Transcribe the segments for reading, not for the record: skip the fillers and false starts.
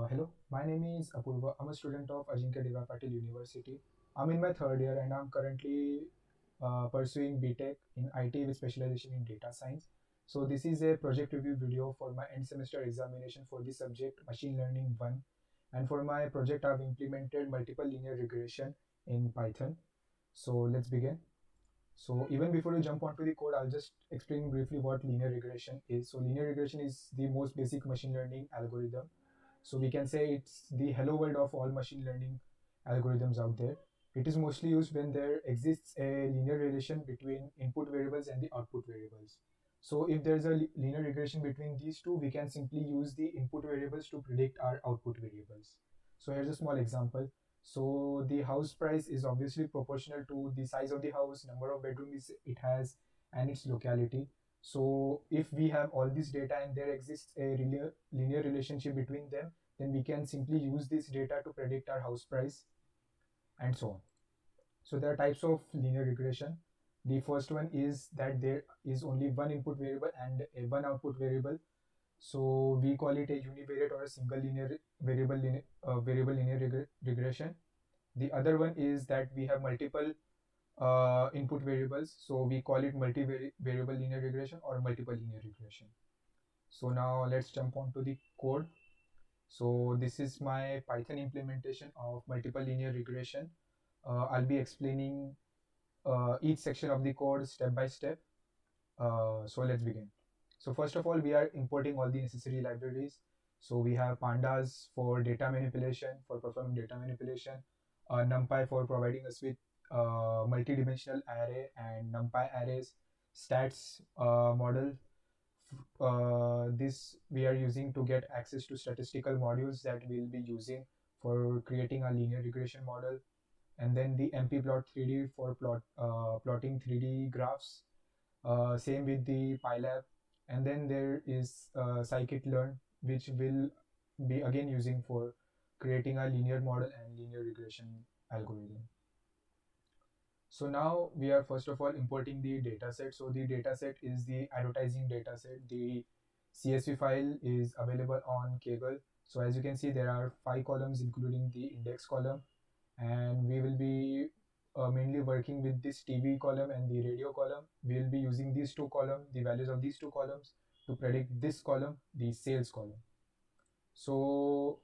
Hello, my name is Apurva. I'm a student of Ajinkya Deva Patil University. I'm in my third year and I'm currently pursuing BTech in IT with specialization in data science. So this is a project review video for my end semester examination for the subject Machine Learning 1. And for my project, I've implemented multiple linear regression in Python. So let's begin. So even before we jump onto the code, I'll just explain briefly what linear regression is. So linear regression is the most basic machine learning algorithm. So we can say it's the hello world of all machine learning algorithms out there. It is mostly used when there exists a linear relation between input variables and the output variables. So if there's a linear regression between these two, we can simply use the input variables to predict our output variables. So here's a small example. So the house price is obviously proportional to the size of the house, number of bedrooms it has, and its locality. So if we have all this data and there exists a linear relationship between them, then we can simply use this data to predict our house price and so on. So there are types of linear regression. The first one is that there is only one input variable and a one output variable. So we call it a univariate or a single linear variable linear regression. The other one is that we have multiple input variables. So we call it multivariable linear regression or multiple linear regression. So now let's jump on to the code. So this is my Python implementation of multiple linear regression. I'll be explaining each section of the code step by step. So let's begin. So first of all, we are importing all the necessary libraries. So we have pandas for data manipulation, for performing data manipulation, NumPy for providing us with multi-dimensional array and NumPy arrays, stats model. This we are using to get access to statistical modules that we'll be using for creating a linear regression model, and then the mpplot 3D for plotting 3D graphs. Same with the PyLab, and then there is scikit-learn, which will be again using for creating a linear model and linear regression algorithm. So now we are first of all importing the dataset. So the dataset is the advertising dataset. The CSV file is available on Kaggle. So as you can see, there are 5 columns including the index column, and we will be mainly working with this TV column and the radio column. We will be using these two columns, the values of these two columns, to predict this column, the sales column. So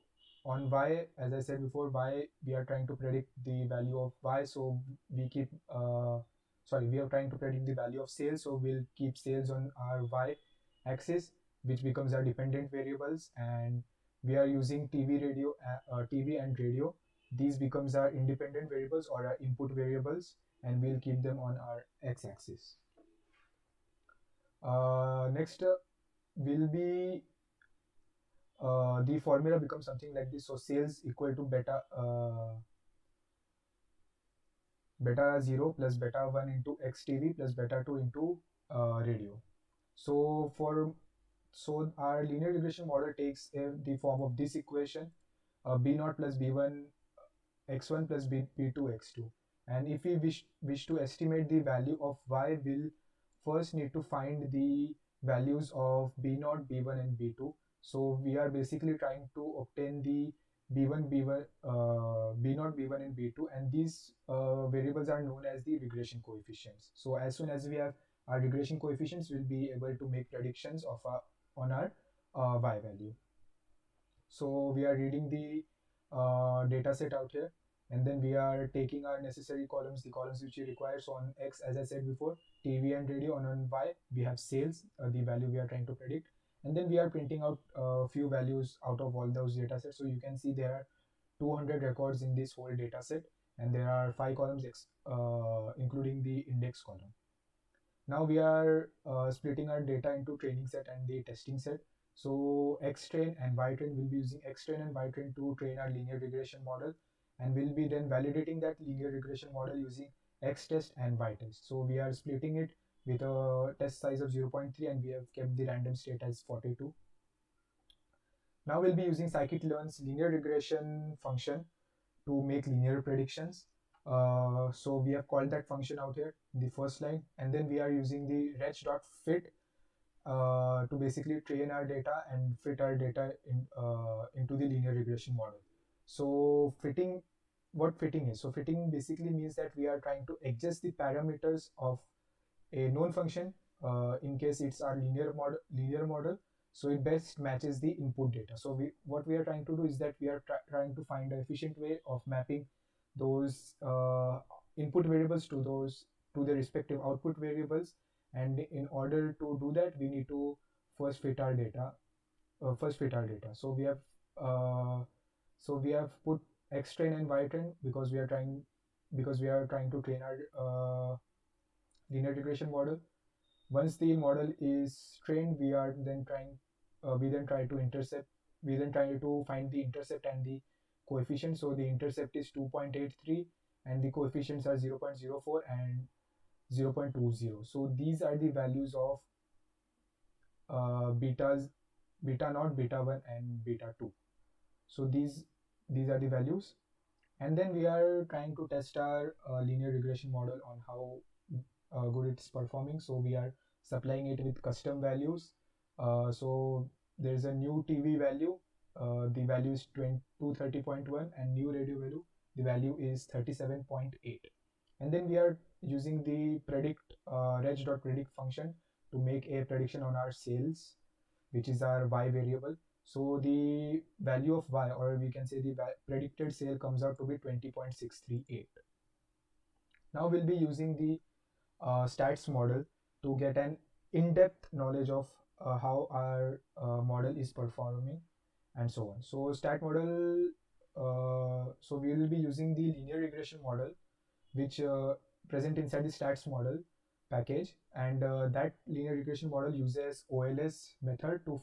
on y, as I said before, y we are trying to predict the value of y. So we keep we are trying to predict the value of sales. So we'll keep sales on our y axis, which becomes our dependent variables, and we are using TV and radio. These becomes our independent variables or our input variables, and we'll keep them on our x-axis. Next will be the formula becomes something like this. So sales equal to beta 0 plus beta 1 into xtv plus beta 2 into radio. So our linear regression model takes the form of this equation, b0 plus b1 x1 plus b2 x2. And if we wish to estimate the value of y, we'll first need to find the values of b0, b1 and b2. So we are basically trying to obtain the b1, b0, b1 and b2, and these variables are known as the regression coefficients. So as soon as we have our regression coefficients, we'll be able to make predictions of on our y value. So we are reading the data set out here, and then we are taking our necessary columns, the columns which we require. So on x, as I said before, TV and radio. On y, we have sales, the value we are trying to predict, and then we are printing out a few values out of all those data sets. So you can see there are 200 records in this whole data set, and there are 5 columns including the index column. Now we are splitting our data into training set and the testing set. So xtrain and ytrain will be using xtrain and ytrain to train our linear regression model, and we'll be then validating that linear regression model using xtest and ytest. So we are splitting it with a test size of 0.3, and we have kept the random state as 42. Now we'll be using scikit-learn's linear regression function to make linear predictions. So we have called that function out here, the first line, and then we are using the rech.fit to basically train our data and fit our data into the linear regression model. So what fitting is? So fitting basically means that we are trying to adjust the parameters of a known function, in case it's our linear model, so it best matches the input data. So what we are trying to do is that we are trying to find an efficient way of mapping those input variables to the respective output variables. And in order to do that, we need to first fit our data so uh, we have put x train and y train because we are trying to train our linear regression model. Once the model is trained, we then try to intercept we then try to find the intercept and the coefficient. So the intercept is 2.83 and the coefficients are 0.04 and 0.20. So these are the values of beta naught, beta 1 and beta 2. So these are the values, and then we are trying to test our linear regression model on how good it's performing. So we are supplying it with custom values. So there's a new TV value, the value is 230.1, and new radio value, the value is 37.8. And then we are using the reg.predict function to make a prediction on our sales, which is our y variable. So the value of y, or we can say the predicted sale, comes out to be 20.638. Now we'll be using the stats model to get an in-depth knowledge of how our model is performing and so on. So so we will be using the linear regression model, which present inside the stats model package, and that linear regression model uses OLS method to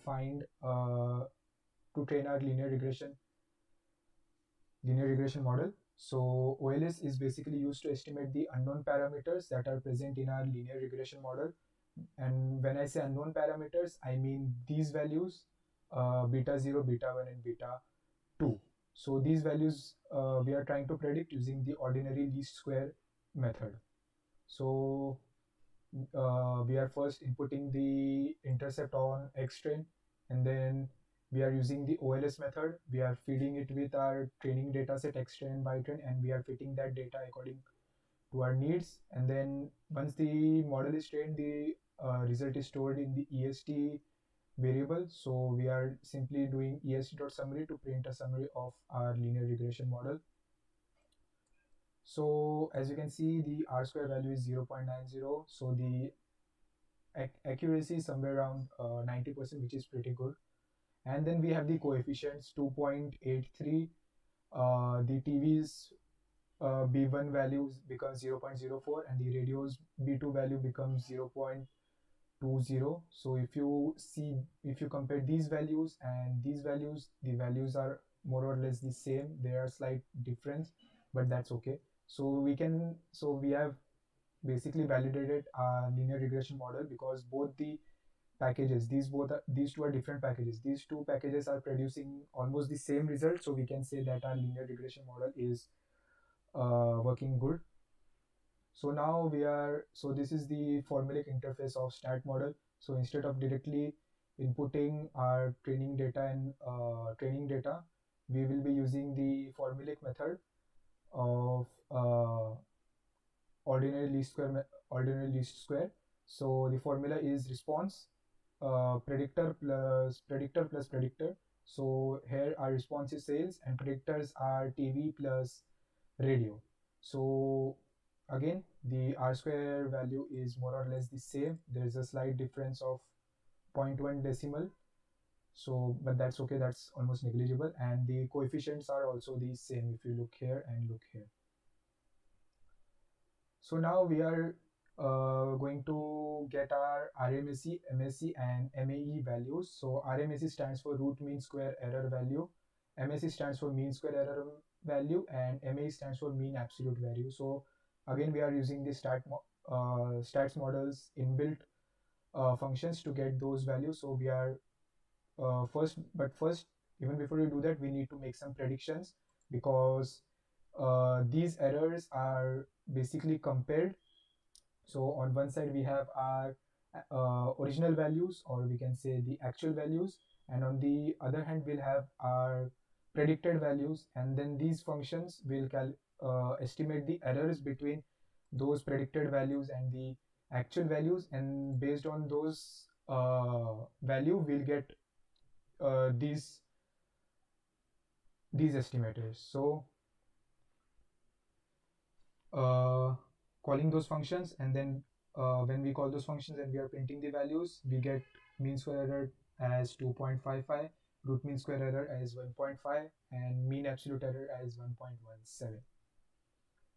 train our linear regression model. So OLS is basically used to estimate the unknown parameters that are present in our linear regression model. And when I say unknown parameters, I mean these values, beta 0, beta 1 and beta 2. So these values we are trying to predict using the ordinary least square method. So we are first inputting the intercept on X train, and then we are using the OLS method. We are feeding it with our training data set X train and Y train, and we are fitting that data according to our needs. And then once the model is trained, the result is stored in the EST variable. So we are simply doing est.summary to print a summary of our linear regression model. So as you can see, the R square value is 0.90. So the accuracy is somewhere around 90%, which is pretty good. And then we have the coefficients 2.83. The TV's B1 values becomes 0.04 and the radio's B2 value becomes 0.20. So if you compare these values and these values, the values are more or less the same. There are slight difference, but that's okay. So we have basically validated a linear regression model because both the packages, these two are different packages. These two packages are producing almost the same result, so we can say that our linear regression model is working good. So this is the formulaic interface of stat model. So instead of directly inputting our training data, we will be using the formulaic method of ordinary least square. So the formula is response predictor plus predictor. So here our response is sales and predictors are TV plus radio. So again, the R square value is more or less the same. There is a slight difference of 0.1 decimal. So, but that's okay, that's almost negligible. And the coefficients are also the same if you look here and look here. So now we are going to get our RMSE, MSE and MAE values. So RMSE stands for root mean square error value, MSE stands for mean square error value, and MAE stands for mean absolute value. So again, we are using the stats models inbuilt functions to get those values. So we are first, even before we do that, we need to make some predictions because these errors are basically compared. So on one side we have our original values, or we can say the actual values, and on the other hand we'll have our predicted values, and then these functions will estimate the errors between those predicted values and the actual values, and based on those value we'll get these estimators. So uh, calling those functions, and then when we call those functions and we are printing the values, we get mean square error as 2.55, root mean square error as 1.5, and mean absolute error as 1.17.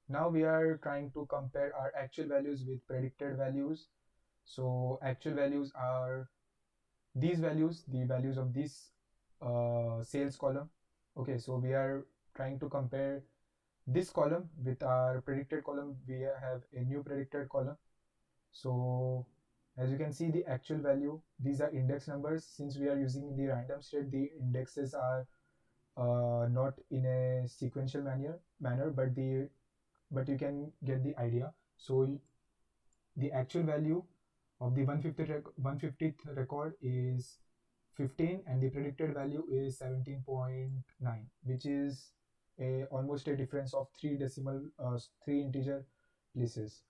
Now we are trying to compare our actual values with predicted values. So actual values are these values, the values of this sales column. Okay, so we are trying to compare this column with our predicted column. We have a new predicted column. So as you can see, the actual value, these are index numbers. Since we are using the random state, the indexes are not in a sequential manner, but you can get the idea. So the actual value of the 150th record is 15, and the predicted value is 17.9, which is almost a difference of three integer places.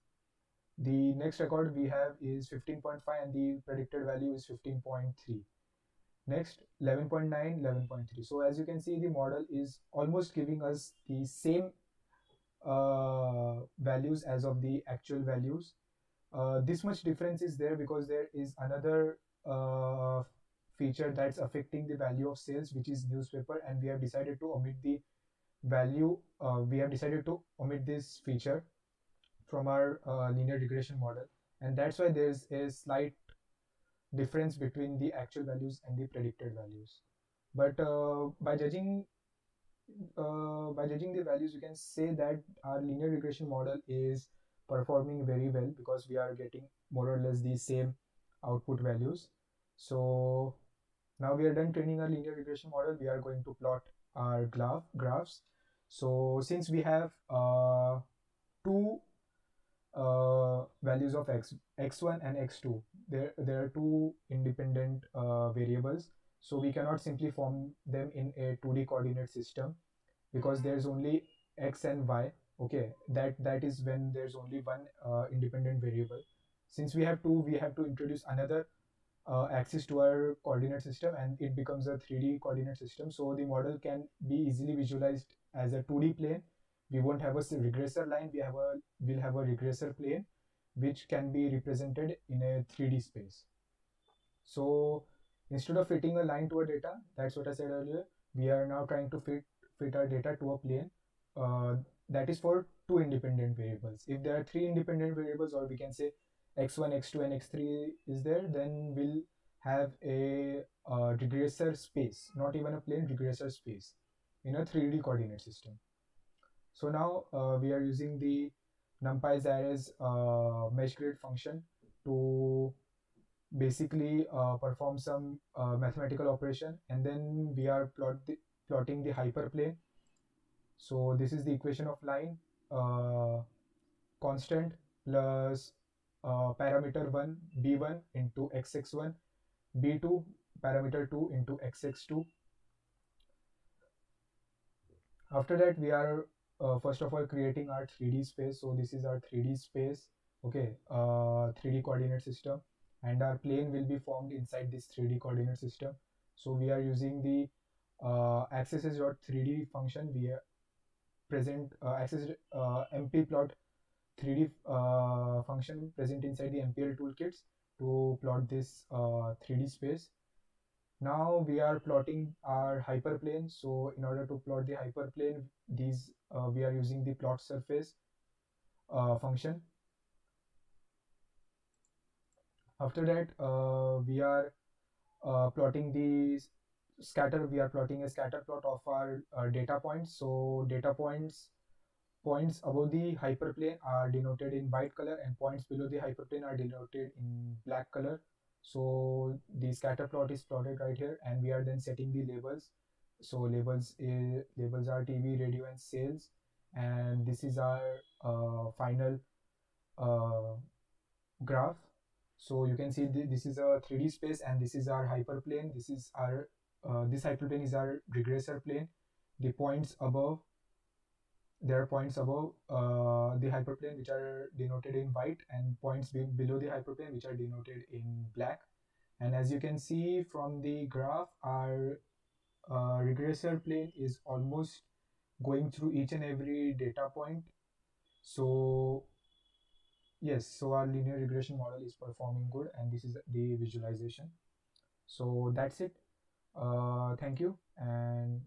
The next record we have is 15.5, and the predicted value is 15.3. Next, 11.9, 11.3. So as you can see, the model is almost giving us the same values as of the actual values. This much difference is there because there is another feature that's affecting the value of sales, which is newspaper, and we have decided to omit the value. We have decided to omit this feature from our linear regression model, and that's why there's a slight difference between the actual values and the predicted values. But by judging the values, you can say that our linear regression model is performing very well because we are getting more or less the same output values. So now we are done training our linear regression model. We are going to plot our graphs. So since we have two values of x1 and x2, there are two independent variables, so we cannot simply form them in a 2D coordinate system because there's only x and y. Okay, that is when there's only one independent variable. Since we have two, we have to introduce another axis to our coordinate system, and it becomes a 3D coordinate system. So the model can be easily visualized as a 2D plane. We won't have a regressor line, we'll have a regressor plane which can be represented in a 3D space. So instead of fitting a line to a data, that's what I said earlier, we are now trying to fit our data to a plane uh, that is for two independent variables. If there are three independent variables, or we can say x1, x2, and x3 is there, then we'll have a regressor space, not even a plane, regressor space in a 3D coordinate system. So now we are using the numpy's arrays mesh grid function to basically perform some mathematical operation, and then we are plotting the hyperplane. So this is the equation of line, constant plus parameter 1 b1 into xx1, b2 parameter 2 into xx2. After that we are first of all creating our 3D space. So this is our 3D space, okay, 3D coordinate system, and our plane will be formed inside this 3D coordinate system. So we are using the axis.3D function. We are present axis mpplot 3D function present inside the MPL toolkits to plot this 3D space. Now we are plotting our hyperplane. So in order to plot the hyperplane, we are using the plot surface function. After that, we are plotting the scatter. We are plotting a scatter plot of our data points. So data points above the hyperplane are denoted in white color, and points below the hyperplane are denoted in black color. So the scatter plot is plotted right here, and we are then setting the labels. So labels are TV, radio, and sales, and this is our final uh, graph. So you can see this is a 3D space, and this is our hyperplane. This is our this hyperplane is our regressor plane. The points above, there are points above the hyperplane which are denoted in white, and points below the hyperplane which are denoted in black. And as you can see from the graph, our regressor plane is almost going through each and every data point. So yes, so our linear regression model is performing good, and this is the visualization. So that's it. Thank you, and